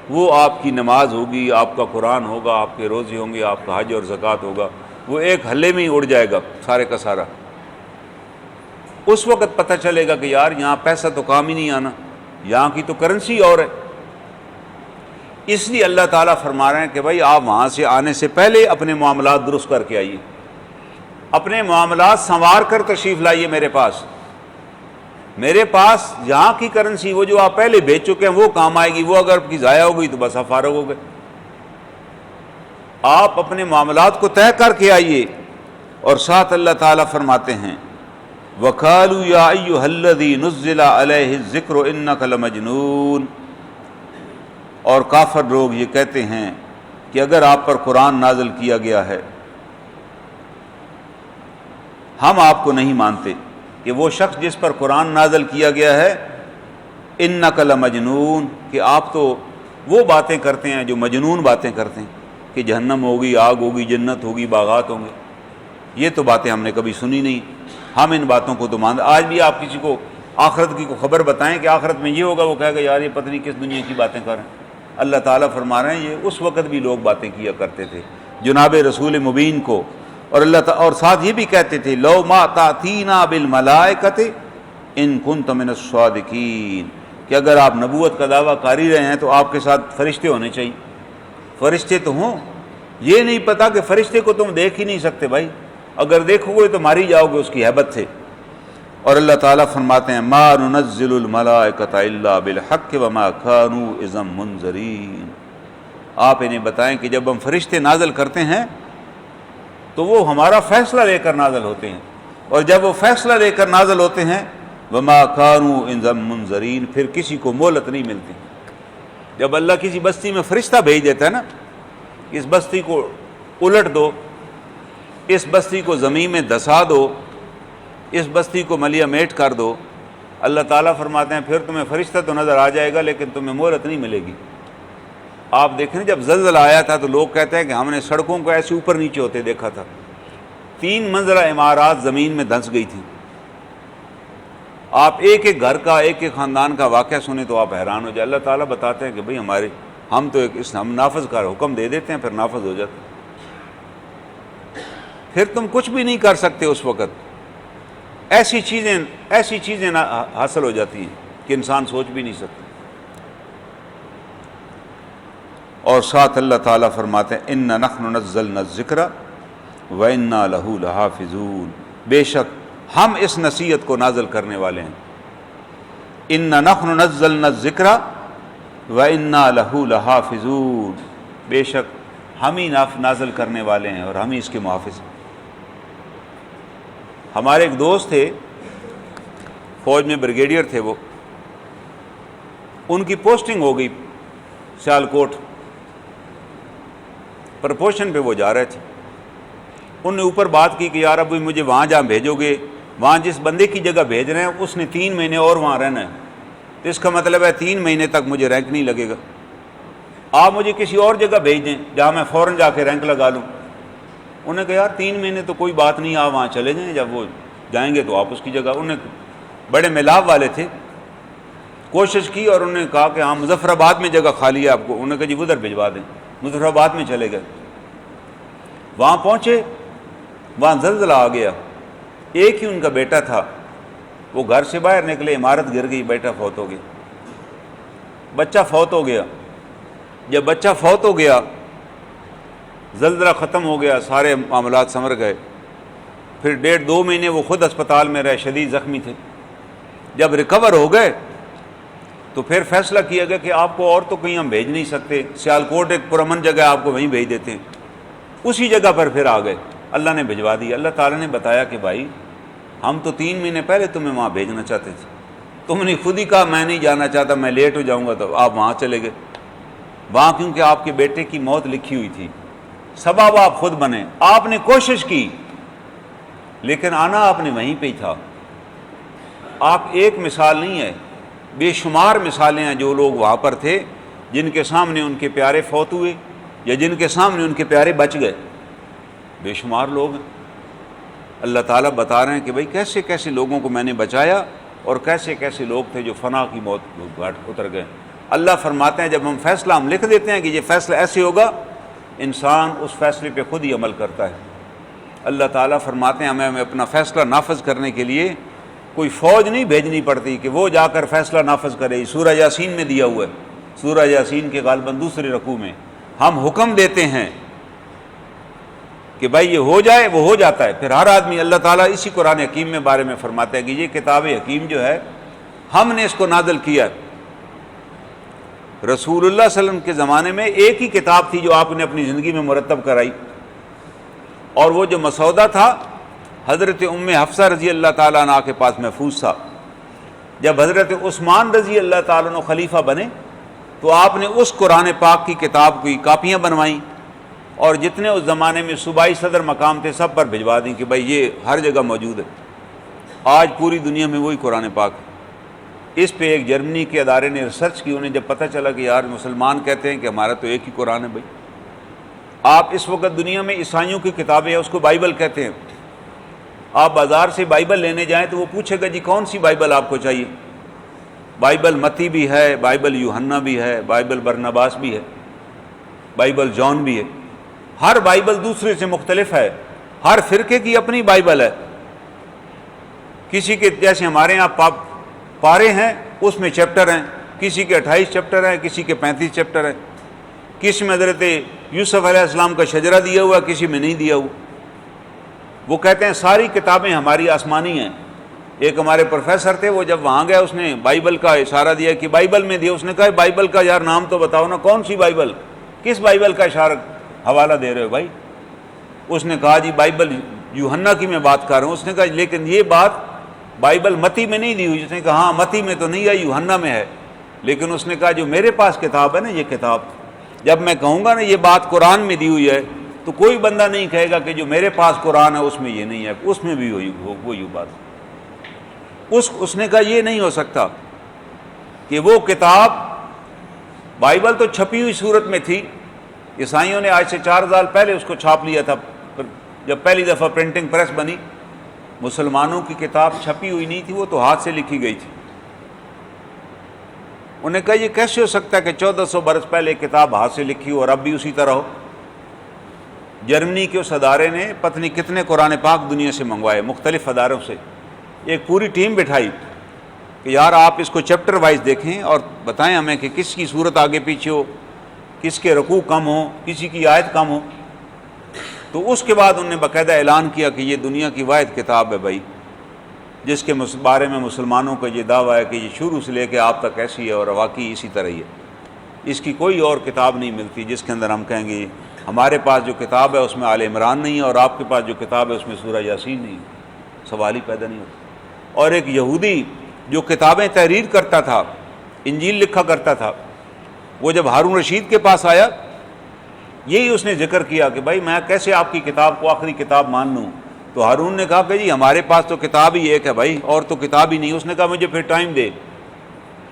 وہ آپ کی نماز ہوگی، آپ کا قرآن ہوگا، آپ کے روزے ہوں گے، آپ کا حج اور زکوٰۃ ہوگا، وہ ایک ہلے میں ہی اڑ جائے گا سارے کا سارا۔ اس وقت پتہ چلے گا کہ یار یہاں پیسہ تو کام ہی نہیں آنا، یہاں کی تو کرنسی اور ہے۔ اس لیے اللہ تعالیٰ فرما رہے ہیں کہ بھائی آپ وہاں سے آنے سے پہلے اپنے معاملات درست کر کے آئیے، اپنے معاملات سنوار کر تشریف لائیے میرے پاس یہاں کی کرنسی وہ جو آپ پہلے بھیج چکے ہیں وہ کام آئے گی، وہ اگر آپ کی ضائع ہو گئی تو بس آپ فارغ ہو گئے۔ آپ اپنے معاملات کو طے کر کے آئیے۔ اور ساتھ اللہ تعالیٰ فرماتے ہیں وَقَالُوا يَا أَيُّهَا الَّذِي نُزِّلَ عَلَيْهِ الذِّكْرُ إِنَّكَ لَمَجْنُونَ، اور کافر لوگ یہ کہتے ہیں کہ اگر آپ پر قرآن نازل کیا گیا ہے ہم آپ کو نہیں مانتے، کہ وہ شخص جس پر قرآن نازل کیا گیا ہے اِنَّكَ لَمَجْنُونَ، کہ آپ تو وہ باتیں کرتے ہیں جو مجنون باتیں کرتے ہیں، کہ جہنم ہوگی، آگ ہوگی، جنت ہوگی، باغات ہوں گے، یہ تو باتیں ہم نے کبھی سنی نہیں، ہم ان باتوں کو تو مان۔ آج بھی آپ کسی کو آخرت کی کو خبر بتائیں کہ آخرت میں یہ ہوگا، وہ کہے گا یار یہ پتہ نہیں کس دنیا کی باتیں کر رہے ہیں۔ اللہ تعالیٰ فرما رہے ہیں یہ اس وقت بھی لوگ باتیں کیا کرتے تھے جناب رسول مبین کو، اور اور ساتھ یہ بھی کہتے تھے لو ما تأتینا بالملائکۃ ان کنت من الصادقین، کہ اگر آپ نبوت کا دعویٰ کر ہی رہے ہیں تو آپ کے ساتھ فرشتے ہونے چاہیے، فرشتے تو ہوں۔ یہ نہیں پتا کہ فرشتے کو تم دیکھ ہی نہیں سکتے بھائی، اگر دیکھو گے تو ماری جاؤ گے اس کی ہیبت سے۔ اور اللہ تعالیٰ فرماتے ہیں ما ننزل الملائکۃ الا بالحق وما كانوا اذا منذرین، آپ انہیں بتائیں کہ جب ہم فرشتے نازل کرتے ہیں تو وہ ہمارا فیصلہ لے کر نازل ہوتے ہیں، اور جب وہ فیصلہ لے کر نازل ہوتے ہیں وما كانوا اذا منذرین، پھر کسی کو مہلت نہیں ملتی۔ جب اللہ کسی بستی میں فرشتہ بھیج دیتا ہے نا، اس بستی کو الٹ دو، اس بستی کو زمین میں دھسا دو، اس بستی کو ملیا میٹ کر دو، اللہ تعالیٰ فرماتے ہیں پھر تمہیں فرشتہ تو نظر آ جائے گا لیکن تمہیں مہلت نہیں ملے گی۔ آپ دیکھیں جب زلزلہ آیا تھا تو لوگ کہتے ہیں کہ ہم نے سڑکوں کو ایسے اوپر نیچے ہوتے دیکھا تھا، 3 منزلہ عمارات زمین میں دھنس گئی تھیں۔ آپ ایک ایک گھر کا، ایک ایک خاندان کا واقعہ سنیں تو آپ حیران ہو جائے۔ اللہ تعالیٰ بتاتے ہیں کہ بھئی ہم تو ہم نافذ کر حکم دے دیتے ہیں پھر نافذ ہو جاتا ہے، پھر تم کچھ بھی نہیں کر سکتے اس وقت۔ ایسی چیزیں حاصل ہو جاتی ہیں کہ انسان سوچ بھی نہیں سکتا۔ اور ساتھ اللہ تعالیٰ فرماتے ہیں اِنَّا نَحْنُ نَزَّلْنَا الذِّكْرَ وَإِنَّا لَهُ لَحَافِظُونَ، بے شک ہم اس نصیحت کو نازل کرنے والے ہیں۔ اِنَّا نَحْنُ نَزَّلْنَا الذِّكْرَ وَإِنَّا لَهُ لَحَافِظُونَ، بے شک ہم ہی نازل کرنے والے ہیں اور ہم ہی اس کے محافظ ہیں۔ ہمارے ایک دوست تھے، فوج میں بریگیڈیئر تھے، وہ ان کی پوسٹنگ ہو گئی سیالکوٹ، پرپوشن پہ وہ جا رہے تھے۔ انہوں نے اوپر بات کی کہ یار اب مجھے وہاں جہاں بھیجو گے، وہاں جس بندے کی جگہ بھیج رہے ہیں اس نے 3 مہینے اور وہاں رہنا ہے، تو اس کا مطلب ہے 3 مہینے تک مجھے رینک نہیں لگے گا، آپ مجھے کسی اور جگہ بھیج دیں جہاں میں فوراً جا کے رینک لگا لوں۔ انہوں نے کہا یار 3 مہینے تو کوئی بات نہیں، آپ وہاں چلے جائیں، جب وہ جائیں گے تو آپ اس کی جگہ۔ انہوں نے بڑے ملاپ والے تھے، کوشش کی اور انہوں نے کہا کہ ہاں مظفر آباد میں جگہ خالی ہے آپ کو، انہوں نے کہا جی ادھر بھجوا دیں۔ مظفر آباد میں چلے گئے، وہاں پہنچے، وہاں زلزلہ آ گیا، ایک ہی ان کا بیٹا تھا، وہ گھر سے باہر نکلے، عمارت گر گئی، بیٹا فوت ہو گیا، بچہ فوت ہو گیا۔ جب بچہ فوت ہو گیا، زلزلہ ختم ہو گیا، سارے معاملات سنور گئے، پھر 1.5-2 مہینے وہ خود اسپتال میں رہے، شدید زخمی تھے۔ جب ریکور ہو گئے تو پھر فیصلہ کیا گیا کہ آپ کو اور تو کہیں ہم بھیج نہیں سکتے، سیالکوٹ ایک پرامن جگہ آپ کو وہیں بھیج دیتے ہیں۔ اسی جگہ پر پھر آ گئے، اللہ نے بھجوا دی۔ اللہ تعالیٰ نے بتایا کہ بھائی ہم تو 3 مہینے پہلے تمہیں وہاں بھیجنا چاہتے تھے، تم نے خود ہی کہا میں نہیں جانا چاہتا، میں لیٹ ہو جاؤں گا، تو آپ وہاں چلے گئے۔ وہاں کیونکہ آپ کے بیٹے کی موت لکھی ہوئی تھی، سبب آپ خود بنے، آپ نے کوشش کی لیکن آنا آپ نے وہیں پہ ہی تھا۔ آپ ایک مثال نہیں ہے، بے شمار مثالیں ہیں جو لوگ وہاں پر تھے، جن کے سامنے ان کے پیارے فوت ہوئے یا جن کے سامنے ان کے پیارے بچ گئے، بے شمار لوگ ہیں۔ اللہ تعالیٰ بتا رہے ہیں کہ بھئی کیسے کیسے لوگوں کو میں نے بچایا اور کیسے کیسے لوگ تھے جو فنا کی موت گھاٹ اتر گئے۔ اللہ فرماتے ہیں جب ہم لکھ دیتے ہیں کہ یہ فیصلہ ایسے ہوگا، انسان اس فیصلے پہ خود ہی عمل کرتا ہے۔ اللہ تعالیٰ فرماتے ہیں ہمیں اپنا فیصلہ نافذ کرنے کے لیے کوئی فوج نہیں بھیجنی پڑتی کہ وہ جا کر فیصلہ نافذ کرے۔ سورہ یاسین میں دیا ہوا ہے، سورہ یاسین کے غالباً دوسرے رکوع میں ہم حکم دیتے ہیں کہ بھائی یہ ہو جائے، وہ ہو جاتا ہے۔ پھر ہر آدمی، اللہ تعالیٰ اسی قرآن حکیم میں بارے میں فرماتا ہے کہ یہ کتاب حکیم جو ہے ہم نے اس کو نازل کیا۔ رسول اللہ صلی اللہ علیہ وسلم کے زمانے میں ایک ہی کتاب تھی جو آپ نے اپنی زندگی میں مرتب کرائی، اور وہ جو مسودہ تھا حضرت ام حفصہ رضی اللہ تعالیٰ عنہ کے پاس محفوظ تھا۔ جب حضرت عثمان رضی اللہ تعالیٰ عنہ خلیفہ بنے تو آپ نے اس قرآن پاک کی کتاب کی کاپیاں بنوائیں اور جتنے اس زمانے میں صوبائی صدر مقام تھے سب پر بھجوا دیں کہ بھائی یہ ہر جگہ موجود ہے۔ آج پوری دنیا میں وہی قرآن پاک ہے۔ اس پہ ایک جرمنی کے ادارے نے ریسرچ کی، انہیں جب پتہ چلا کہ یار مسلمان کہتے ہیں کہ ہمارا تو ایک ہی قرآن ہے۔ بھائی آپ اس وقت دنیا میں عیسائیوں کی کتابیں ہیں، اس کو بائبل کہتے ہیں، آپ بازار سے بائبل لینے جائیں تو وہ پوچھے گا جی کون سی بائبل آپ کو چاہیے؟ بائبل متی بھی ہے، بائبل یوحنا بھی ہے، بائبل برناباس بھی ہے، بائبل جان بھی ہے۔ ہر بائبل دوسرے سے مختلف ہے، ہر فرقے کی اپنی بائبل ہے۔ کسی کے جیسے ہمارے یہاں پارے ہیں، اس میں چیپٹر ہیں، کسی کے 28 چیپٹر ہیں، کسی کے 35 چیپٹر ہیں، کسی میں حضرت یوسف علیہ السلام کا شجرہ دیا ہوا، کسی میں نہیں دیا ہوا۔ وہ کہتے ہیں ساری کتابیں ہماری آسمانی ہیں۔ ایک ہمارے پروفیسر تھے، وہ جب وہاں گئے اس نے بائبل کا اشارہ دیا کہ بائبل میں دیا، اس نے کہا بائبل کا یار نام تو بتاؤ نا، کون سی بائبل، کس بائبل کا اشارہ حوالہ دے رہے ہو بھائی؟ اس نے کہا جی بائبل یوحنا کی میں بات کر رہا ہوں۔ اس نے کہا لیکن یہ بات بائبل متی میں نہیں دی ہوئی۔ اس نے کہا ہاں متی میں تو نہیں ہے، یوحنا میں ہے، لیکن اس نے کہا جو میرے پاس کتاب ہے نا، یہ کتاب جب میں کہوں گا نا یہ بات قرآن میں دی ہوئی ہے تو کوئی بندہ نہیں کہے گا کہ جو میرے پاس قرآن ہے اس میں یہ نہیں ہے، اس میں بھی وہی بات۔ اس نے کہا یہ نہیں ہو سکتا کہ وہ کتاب، بائبل تو چھپی ہوئی صورت میں تھی، عیسائیوں نے آج سے 4 سال پہلے اس کو چھاپ لیا تھا جب پہلی دفعہ پرنٹنگ پریس بنی۔ مسلمانوں کی کتاب چھپی ہوئی نہیں تھی، وہ تو ہاتھ سے لکھی گئی تھی۔ انہوں نے کہا یہ کیسے ہو سکتا ہے کہ 1400 برس پہلے کتاب ہاتھ سے لکھی ہو اور اب بھی اسی طرح ہو؟ جرمنی کے اس ادارے نے پتہ نہیں کتنے قرآن پاک دنیا سے منگوائے، مختلف اداروں سے، ایک پوری ٹیم بٹھائی کہ یار آپ اس کو چیپٹر وائز دیکھیں اور بتائیں ہمیں کہ کس کی صورت آگے پیچھے ہو، کس کے رکوع کم ہو، کسی کی آیت کم ہو۔ تو اس کے بعد انہوں نے باقاعدہ اعلان کیا کہ یہ دنیا کی واحد کتاب ہے بھائی، جس کے بارے میں مسلمانوں کا یہ دعویٰ ہے کہ یہ شروع سے لے کے آپ تک ایسی ہے اور واقعی اسی طرح ہی ہے۔ اس کی کوئی اور کتاب نہیں ملتی جس کے اندر ہم کہیں گے ہمارے پاس جو کتاب ہے اس میں آل عمران نہیں ہے اور آپ کے پاس جو کتاب ہے اس میں سورہ یاسین نہیں ہے۔ سوال ہی پیدا نہیں ہوتا۔ اور ایک یہودی جو کتابیں تحریر کرتا تھا، انجیل لکھا کرتا تھا، وہ جب ہارون رشید کے پاس آیا، یہی اس نے ذکر کیا کہ بھائی میں کیسے آپ کی کتاب کو آخری کتاب مان لوں؟ تو ہارون نے کہا کہ جی ہمارے پاس تو کتاب ہی ایک ہے بھائی، اور تو کتاب ہی نہیں۔ اس نے کہا مجھے پھر ٹائم دے۔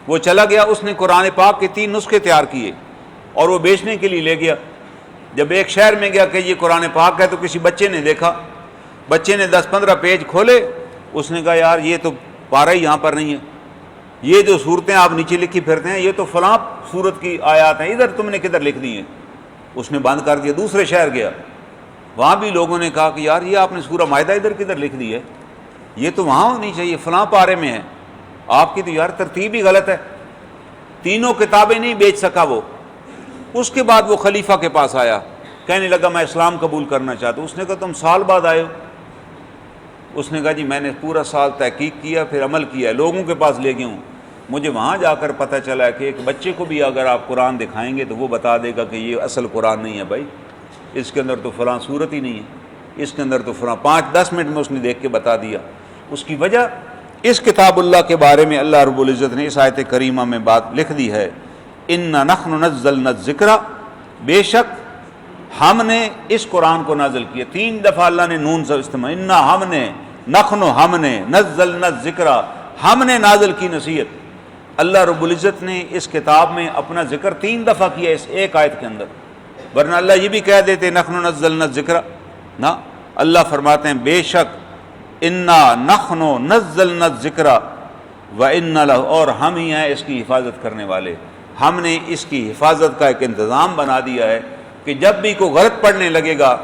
وہ چلا گیا، اس نے قرآن پاک کے 3 نسخے تیار کیے اور وہ بیچنے کے لیے لے گیا۔ جب ایک شہر میں گیا کہ یہ قرآن پاک ہے، تو کسی بچے نے دیکھا، بچے نے 10-15 پیج کھولے، اس نے کہا یار یہ تو پارہ ہی یہاں پر نہیں ہے، یہ جو صورتیں آپ نیچے لکھی پھرتے ہیں یہ تو فلاں صورت کی آیات ہیں، ادھر تم نے کدھر لکھ دی ہیں؟ اس نے بند کر دیا۔ دوسرے شہر گیا، وہاں بھی لوگوں نے کہا کہ یار یہ آپ نے سورہ مائدہ ادھر کدھر لکھ دی ہے، یہ تو وہاں ہونی چاہیے، فلاں پارے میں ہے، آپ کی تو یار ترتیب ہی غلط ہے۔ تینوں کتابیں نہیں بیچ سکا وہ۔ اس کے بعد وہ خلیفہ کے پاس آیا، کہنے لگا میں اسلام قبول کرنا چاہتا ہوں۔ اس نے کہا تم سال بعد آئے ہو؟ اس نے کہا جی میں نے پورا سال تحقیق کیا، پھر عمل کیا، لوگوں کے پاس لے گیا ہوں، مجھے وہاں جا کر پتہ چلا کہ ایک بچے کو بھی اگر آپ قرآن دکھائیں گے تو وہ بتا دے گا کہ یہ اصل قرآن نہیں ہے بھائی، اس کے اندر تو فلاں صورت ہی نہیں ہے، اس کے اندر تو فلاں 5-10 منٹ میں اس نے دیکھ کے بتا دیا۔ اس کی وجہ اس کتاب اللہ کے بارے میں اللہ رب العزت نے اس آیت کریمہ میں بات لکھ دی ہے، اِنَّا نَحْنُ نَزَّلْنَا الذِّکْرَ، بے شک ہم نے اس قرآن کو نازل کیا۔ 3 دفعہ اللہ نے نون سے استعمال، اِنَّا ہم نے، نَحْنُ ہم نے، نَزَّلْنَا الذِّکْرَ ہم نے نازل کی نصیحت۔ اللہ رب العزت نے اس کتاب میں اپنا ذکر 3 دفعہ کیا اس ایک آیت کے اندر، ورنہ اللہ یہ بھی کہہ دیتے نَحْنُ نَزَّلْنَا الذِّکْرَ، نہ، اللہ فرماتے ہیں بے شک اِنَّا نَحْنُ نَزَّلْنَا الذِّکْرَ وَإِنَّا لَهُ، اور ہم ہی ہیں اس کی حفاظت کرنے والے۔ ہم نے اس کی حفاظت کا ایک انتظام بنا دیا ہے کہ جب بھی کوئی غلط پڑھنے لگے گا،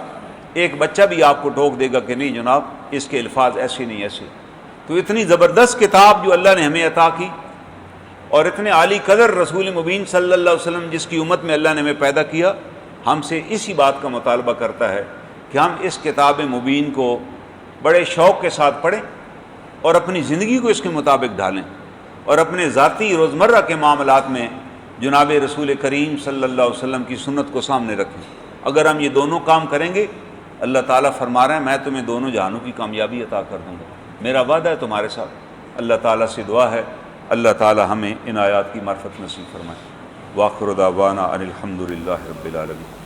ایک بچہ بھی آپ کو ٹوک دے گا کہ نہیں جناب اس کے الفاظ ایسے نہیں ایسے۔ تو اتنی زبردست کتاب جو اللہ نے ہمیں عطا کی، اور اتنے عالی قدر رسول مبین صلی اللہ علیہ وسلم جس کی امت میں اللہ نے ہمیں پیدا کیا، ہم سے اسی بات کا مطالبہ کرتا ہے کہ ہم اس کتاب مبین کو بڑے شوق کے ساتھ پڑھیں اور اپنی زندگی کو اس کے مطابق ڈھالیں، اور اپنے ذاتی روزمرہ کے معاملات میں جناب رسول کریم صلی اللہ علیہ وسلم کی سنت کو سامنے رکھیں۔ اگر ہم یہ دونوں کام کریں گے، اللہ تعالیٰ فرما رہے ہیں میں تمہیں دونوں جہانوں کی کامیابی عطا کر دوں گا، میرا وعدہ ہے تمہارے ساتھ۔ اللہ تعالیٰ سے دعا ہے اللہ تعالیٰ ہمیں ان آیات کی معرفت نصیب فرمائے۔ وآخر دعوانا ان الحمد للہ رب العالمین۔